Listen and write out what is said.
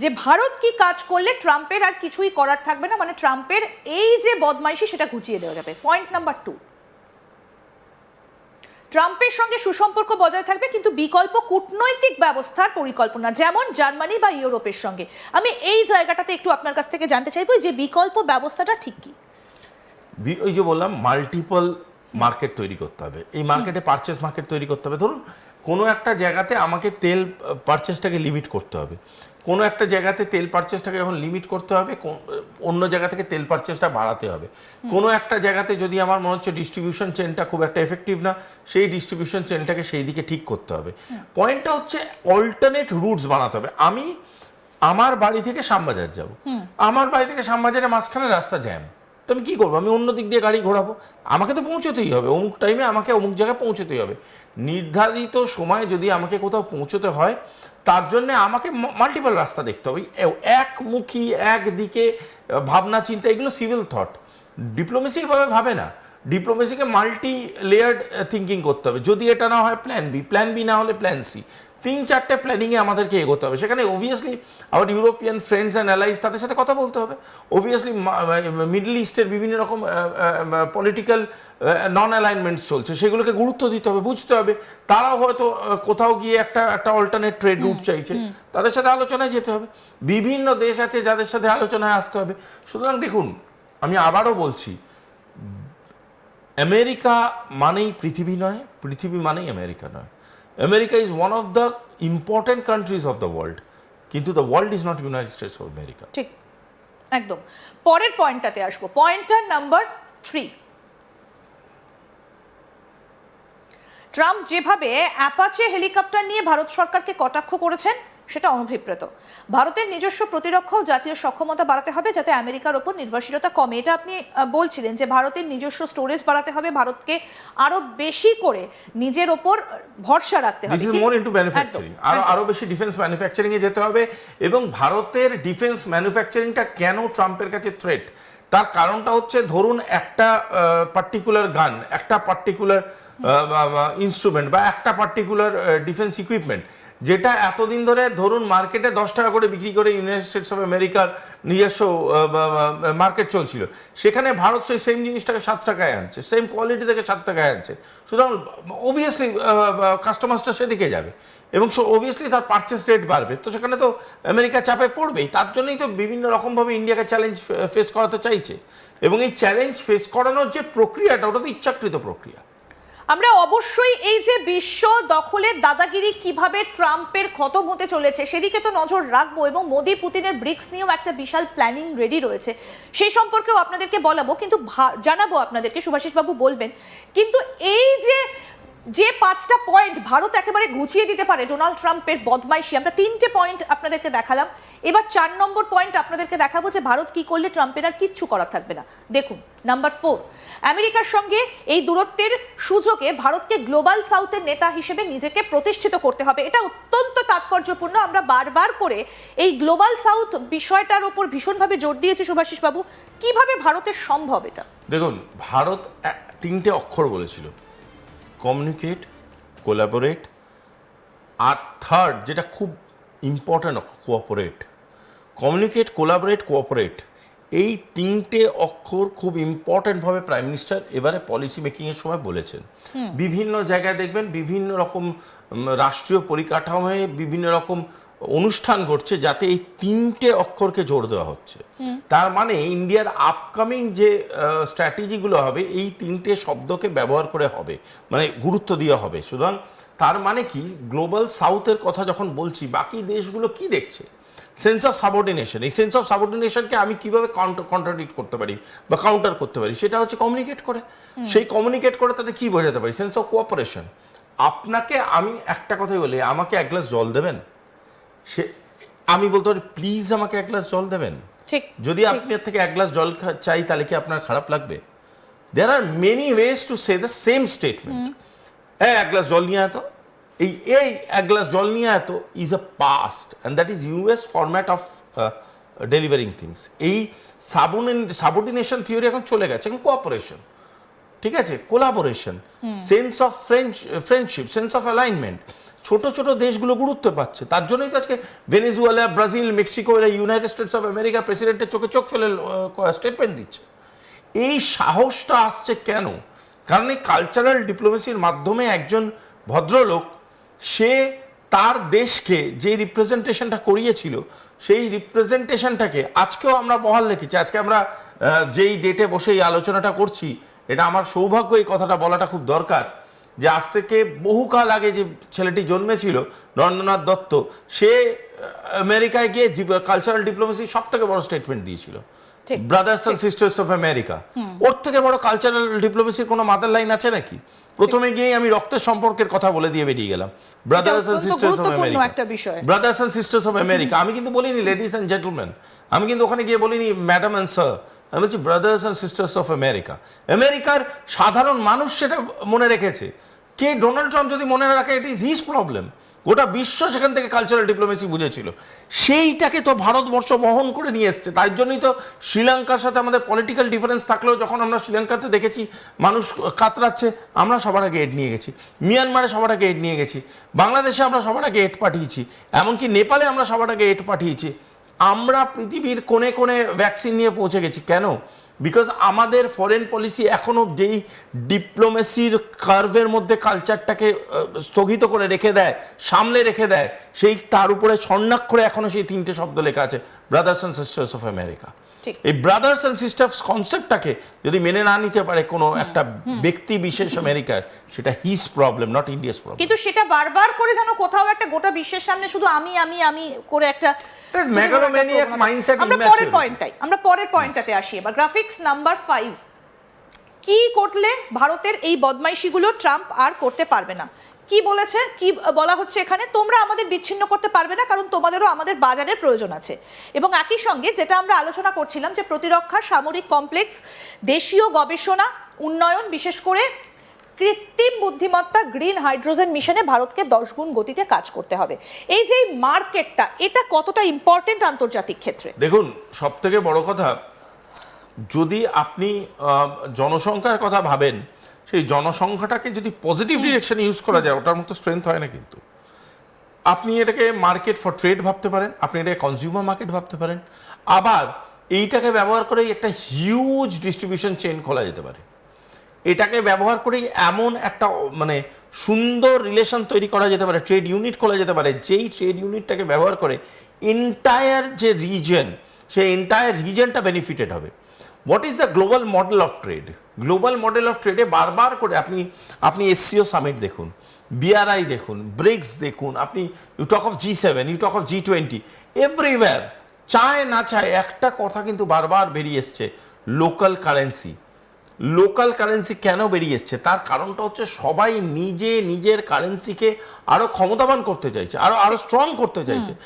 যে ভারত কি কাজ করলে ট্রাম্পের আর কিছুই করার থাকবে না, মানে ট্রাম্পের এই যে বদমাইশি সেটা ঘুচিয়ে দেওয়া যাবে। পয়েন্ট নাম্বার 2, ট্রাম্পের সঙ্গে সুসম্পর্ক বজায় থাকবে কিন্তু বিকল্প কূটনৈতিক ব্যবস্থার পরিকল্পনা, যেমন জার্মানি বা ইউরোপের সঙ্গে। আমি এই জায়গাটাতে একটু আপনার কাছ থেকে জানতে চাইবো যে বিকল্প ব্যবস্থাটা ঠিক কি। ওই যে বললাম মাল্টিপল মার্কেট তৈরি করতে হবে, এই মার্কেটে পারচেস মার্কেট তৈরি করতে হবে। ধরুন কোনো একটা জায়গাতে আমাকে তেল পারচেসটাকে লিমিট করতে হবে, কোনো একটা জায়গাতে তেল পারচেসটাকে যখন লিমিট করতে হবে অন্য জায়গা থেকে তেল পারচেসটা বাড়াতে হবে। কোনো একটা জায়গাতে যদি আমার মনে হচ্ছে ডিস্ট্রিবিউশন চেনটা খুব একটা এফেক্টিভ না, সেই ডিস্ট্রিবিউশন চেনটাকে সেই দিকে ঠিক করতে হবে। পয়েন্টটা হচ্ছে অল্টারনেট রুটস বানাতে হবে। আমি আমার বাড়ি থেকে শ্যামবাজার যাব, আমার বাড়ি থেকে শ্যামবাজারের মাঝখানে রাস্তা জ্যাম, তো আমি কী করবো? আমি অন্য দিক দিয়ে গাড়ি ঘোরাবো। আমাকে তো পৌঁছতেই হবে, অমুক টাইমে আমাকে অমুক জায়গায় পৌঁছতেই হবে। নির্ধারিত সময়ে যদি আমাকে কোথাও পৌঁছতে হয়, তার জন্য আমাকে মাল্টিপল রাস্তা দেখতে হবে। একমুখী একদিকে ভাবনা চিন্তা, এগুলো সিভিল থট, ডিপ্লোমেসিভাবে ভাবে না। ডিপ্লোমেসিকে মাল্টি লেয়ার্ড থিঙ্কিং করতে হবে। যদি এটা না হয় প্ল্যান বি না হলে প্ল্যান সি, 3-4টে প্ল্যানিংয়ে আমাদেরকে এগোতে হবে। সেখানে অবভিয়াসলি আবার ইউরোপিয়ান ফ্রেন্ডস অ্যান্ড অ্যালাইজ, তাদের সাথে কথা বলতে হবে। অবভিয়াসলি মিডল ইস্টের বিভিন্ন রকম পলিটিক্যাল নন অ্যালাইনমেন্টস চলছে, সেগুলোকে গুরুত্ব দিতে হবে, বুঝতে হবে। তারাও হয়তো কোথাও গিয়ে একটা অল্টারনেট ট্রেড রুট চাইছে, তাদের সাথে আলোচনায় যেতে হবে। বিভিন্ন দেশ আছে যাদের সাথে আলোচনায় আসতে হবে। সুতরাং দেখুন, আমি আবারও বলছি, আমেরিকা মানেই পৃথিবী নয়, পৃথিবী মানেই আমেরিকা নয়। America is one of the important countries of the world, কিন্তু the world is not United States of America. ঠিক, একদম। পরের পয়েন্টটাতে আসবো, পয়েন্টার নাম্বার 3। ট্রাম্প যেভাবে অ্যাপাচে হেলিকপ্টার নিয়ে ভারত সরকারকে কটাক্ষ করেছেন সেটা অনভিপ্রেত। ভারতের নিজস্ব প্রতিরক্ষা ও জাতীয় সক্ষমতা বাড়াতে হবে যাতে আমেরিকার ওপর নির্ভরশীলতা কমে। এটা আপনি বলছিলেন যে ভারতের নিজস্ব স্টোরেজ বাড়াতে হবে, ভারতকে আরো বেশি করে নিজের ওপর ভরসা রাখতে হবে। This is more into manufacturing, আরো বেশি ডিফেন্স ম্যানুফ্যাকচারিং এ যেতে হবে। এবং ভারতের ডিফেন্স ম্যানুফ্যাকচারিংটা কেন ট্রাম্পের কাছে থ্রেট, তার কারণটা হচ্ছে, ধরুন একটা পার্টিকুলার গান, একটা পার্টিকুলার ইনস্ট্রুমেন্ট বা একটা পার্টিকুলার ডিফেন্স ইকুইপমেন্ট, যেটা এতদিন ধরে ধরুন মার্কেটে 10 টাকা করে বিক্রি করে ইউনাইটেড স্টেটস অফ আমেরিকার নিজস্ব মার্কেট চলছিল, সেখানে ভারত সেই সেম জিনিসটাকে 7 টাকায় আনছে, সেম কোয়ালিটি থেকে 7 টাকায় আনছে। সুতরাং অবভিয়াসলি কাস্টমার্সটা সেদিকে যাবে এবং অবভিয়াসলি তার পারচেস রেট বাড়বে। তো সেখানে তো আমেরিকা চাপে পড়বেই। তার জন্যই তো বিভিন্ন রকমভাবে ইন্ডিয়াকে চ্যালেঞ্জ ফেস করাতে চাইছে। এবং এই চ্যালেঞ্জ ফেস করানোর যে প্রক্রিয়াটা, ওটা তো ইচ্ছাকৃত প্রক্রিয়া। আমরা অবশ্যই এই যে বিশ্ব দখলের দাদাগিরি কিভাবে ট্রাম্পের খতম হতে চলেছে সেদিকে তো নজর রাখবো, এবং মোদি পুতিনের ব্রিক্স নিয়েও একটা বিশাল প্ল্যানিং রেডি রয়েছে, সেই সম্পর্কেও আপনাদেরকে বলাবো, কিন্তু জানাবো আপনাদেরকে, সুভাষিস বাবু বলবেন। কিন্তু এই যে 5টা পয়েন্ট ভারত একেবারে ঘুচিয়ে দিতে পারে ডোনাল্ড ট্রাম্পের বদমাইশি, আমরা 3টে পয়েন্ট আপনাদেরকে দেখালাম। এবার 4 নম্বর পয়েন্ট আপনাদেরকে দেখাবো যে ভারত কি করলে ট্রাম্পের আর কিচ্ছু করার থাকবে না। দেখুন, নাম্বার 4, আমেরিকার সঙ্গে এই দূরত্বের সুযোগে ভারতকে গ্লোবাল সাউথের নেতা হিসেবে নিজেকে প্রতিষ্ঠিত করতে হবে। এটা অত্যন্ত তাৎপর্যপূর্ণ। আমরা বারবার করে এই গ্লোবাল সাউথ বিষয়টার উপর ভীষণভাবে জোর দিয়েছি সুভাষিস বাবু, কিভাবে ভারতের সম্ভব এটা? দেখুন, ভারত 3টে অক্ষর বলেছিল, কমিউনিকেট, কোলাবোরেট, আর থার্ড যেটা খুব important, cooperate. Communicate, collaborate, cooperate, এই 3টে অক্ষর খুব ইম্পর্ট্যান্টভাবে প্রাইম মিনিস্টার এবারে পলিসি মেকিংয়ের সময় বলেছেন। বিভিন্ন জায়গায় দেখবেন বিভিন্ন রকম রাষ্ট্রীয় পরিকাঠামোয় বিভিন্ন রকম অনুষ্ঠান ঘটছে যাতে এই 3টে অক্ষরকে জোর দেওয়া হচ্ছে। তার মানে ইন্ডিয়ার আপকামিং যে স্ট্র্যাটেজিগুলো হবে এই 3টে শব্দকে ব্যবহার করে হবে, মানে গুরুত্ব দেওয়া হবে। সুতরাং তার মানে কি, গ্লোবাল সাউথের কথা যখন বলছি, বাকি দেশগুলো কি দেখছে? Sense of subordination. এই সেন্স অফ সাবঅর্ডিনেশনকে আমি কিভাবে কন্ট্রাডিক্ট করতে পারি বা কাউন্টার করতে পারি, সেটা হচ্ছে কমিউনিকেট করে। সেই কমিউনিকেট করে তাতে কি বোঝাতে পারি? Sense of cooperation. আপনাকে আমি একটা কথাই বলি, আমাকে 1 গ্লাস জল দেবেন, সে আমি বলতে পারি প্লিজ আমাকে 1 গ্লাস জল দেবেন। যদি আপনি এর থেকে 1 গ্লাস জল চাই, তাহলে কি আপনার খারাপ লাগবে? There are many ways to say the same statement. হ্যাঁ, 1 গ্লাস জল নিয়ে আয় তো, এই 1 গ্লাস জল নিয়ে আয় তো is a past, and that is US format of delivering things. এই সাবঅর্ডিনেশন থিওরি এখন চলে গেছে, এখন কোঅপারেশন, ঠিক আছে, collaboration, sense of friendship, sense of alignment. ছোট ছোট দেশগুলো গুরুত্ব পাচ্ছে। তার জন্যই তো আজকে ভেনেজুয়েলা, ব্রাজিল, মেক্সিকো এরা ইউনাইটেড স্টেটস অফ আমেরিকার প্রেসিডেন্টের চোখে চোখ ফেলে স্টেটমেন্ট দিচ্ছে। এই সাহসটা আসছে কেন? কারণ এই কালচারাল ডিপ্লোমেসির মাধ্যমে একজন ভদ্রলোক সে তার দেশকে যে রিপ্রেজেন্টেশনটা করিয়েছিল সেই রিপ্রেজেন্টেশনটাকে আজকেও আমরা বহাল রেখেছি। আজকে আমরা যেই ডেটে বসে এই আলোচনাটা করছি, এটা আমার সৌভাগ্য, এই কথাটা বলাটা খুব দরকার, যে আজ থেকে বহুকাল আগে যে ছেলেটি জন্মেছিল নরেন্দ্রনাথ দত্ত, সে আমেরিকায় গিয়ে কালচারাল ডিপ্লোমেসি সব থেকে বড় স্টেটমেন্ট দিয়েছিল, brothers and sisters of America. ওর থেকে বড় কালচারাল ডিপ্লোমেসির কোনো মাদার লাইন আছে নাকি? প্রথমে গিয়ে আমি রক্তের সম্পর্কের কথা বলে দিয়ে বেরিয়ে গেলাম, brothers and sisters of America, brothers and sisters of America. আমি কিন্তু বলিনি লেডিস অ্যান্ড জেন্টলম্যান, আমি কিন্তু ওখানে গিয়ে বলিনি ম্যাডাম অ্যান্ড স্যার, আমি বলছি brothers and sisters of America. আমেরিকার সাধারণ মানুষ সেটা মনে রেখেছে। কে ডোনাল্ড ট্রাম্প যদি মনে না রাখে, ইট ইজ হিজ প্রবলেম। গোটা বিশ্ব সেখান থেকে কালচারাল ডিপ্লোমেসি বুঝেছিল, সেইটাকে তো ভারতবর্ষ বহন করে নিয়ে এসছে। তাই জন্যই তো শ্রীলঙ্কার সাথে আমাদের পলিটিক্যাল ডিফারেন্স থাকলেও যখন আমরা শ্রীলঙ্কাতে দেখেছি মানুষ কাতরাচ্ছে, আমরা সবার আগে এড নিয়ে গেছি। মিয়ানমারে সবার আগে এড নিয়ে গেছি, বাংলাদেশে আমরা সবার আগে এড পাঠিয়েছি, এমনকি নেপালে আমরা সবার আগে এড পাঠিয়েছি। আমরা পৃথিবীর কোণে কোণে ভ্যাকসিন নিয়ে পৌঁছে গেছি। কেন? বিকজ আমাদের ফরেন পলিসি এখনো যেই ডিপ্লোমেসির কার্ভের মধ্যে কালচারটাকে স্থগিত করে রেখে দেয়, সামলে রেখে দেয়, সেই তার উপরে স্বর্ণাক্ষরে এখনো সেই তিনটে শব্দ লেখা আছে, brothers and sisters of America. এই ব্রাদার্স অ্যান্ড সিস্টার্স কনসেপ্টটাকে যদি মেনে না নিতে পারে কোনো একটা ব্যক্তি বিশেষ আমেরিকার, সেটা his problem, not India's problem. কিন্তু সেটা বারবার করে যেন কোথাও একটা গোটা বিশ্বের সামনে শুধু আমি আমি আমি করে একটা মেগালোম্যানিয়াক মাইন্ডসেট। আমরা পরের পয়েন্টটাতে আসি এবার। গ্রাফিক্স নাম্বার 5, কি করলে ভারতের এই বদমাইশিগুলো ট্রাম্প আর করতে পারবে না? কি বলেছে, কি বলা হচ্ছে এখানে? তোমরা আমাদের বিচ্ছিন্ন করতে পারবে না, কারণ তোমাদেরও আমাদের বাজারের প্রয়োজন আছে। এবং একই সঙ্গে যেটা আমরা আলোচনা করছিলাম, যে প্রতিরক্ষা সামরিক কমপ্লেক্স, দেশীয় গবেষণা উন্নয়ন, বিশেষ করে কৃত্রিম বুদ্ধিমত্তা, গ্রিন হাইড্রোজেন মিশনে ভারতকে 10 গুণ গতিতে কাজ করতে হবে। এই যে মার্কেটটা, এটা কতটা ইম্পর্টেন্ট আন্তর্জাতিক ক্ষেত্রে? দেখুন, সব থেকে বড় কথা, যদি আপনি জনসংখ্যার কথা ভাবেন, সেই জনসংখ্যাটাকে যদি পজিটিভ ডিরেকশনে ইউজ করা যায়, ওটার মতো স্ট্রেংথ হয় না। কিন্তু আপনি এটাকে মার্কেট ফর ট্রেড ভাবতে পারেন, আপনি এটাকে কনজিউমার মার্কেট ভাবতে পারেন, আবার এইটাকে ব্যবহার করেই একটা হিউজ ডিস্ট্রিবিউশন চেইন খোলা যেতে পারে। এটাকে ব্যবহার করেই এমন একটা মানে সুন্দর রিলেশন তৈরি করা যেতে পারে, ট্রেড ইউনিট খোলা যেতে পারে, যেই ট্রেড ইউনিটটাকে ব্যবহার করে এন্টায়ার যে রিজন, সেই এন্টায়ার রিজনটা বেনিফিটেড হবে। What is the global model of trade? Global model of ট্রেডে বারবার করে আপনি এসসিও সামিট দেখুন, বিআরআই দেখুন, ব্রিক্স দেখুন, আপনি you talk of G7, you talk of G20, everywhere চায় না চায় একটা কথা কিন্তু বারবার বেরিয়ে এসছে, লোকাল কারেন্সি। লোকাল কারেন্সি কেন বেরিয়ে এসছে? তার কারণটা হচ্ছে সবাই নিজের কারেন্সিকে আরো ক্ষমতাবান করতে চাইছে, আরো স্ট্রং করতে চাইছে।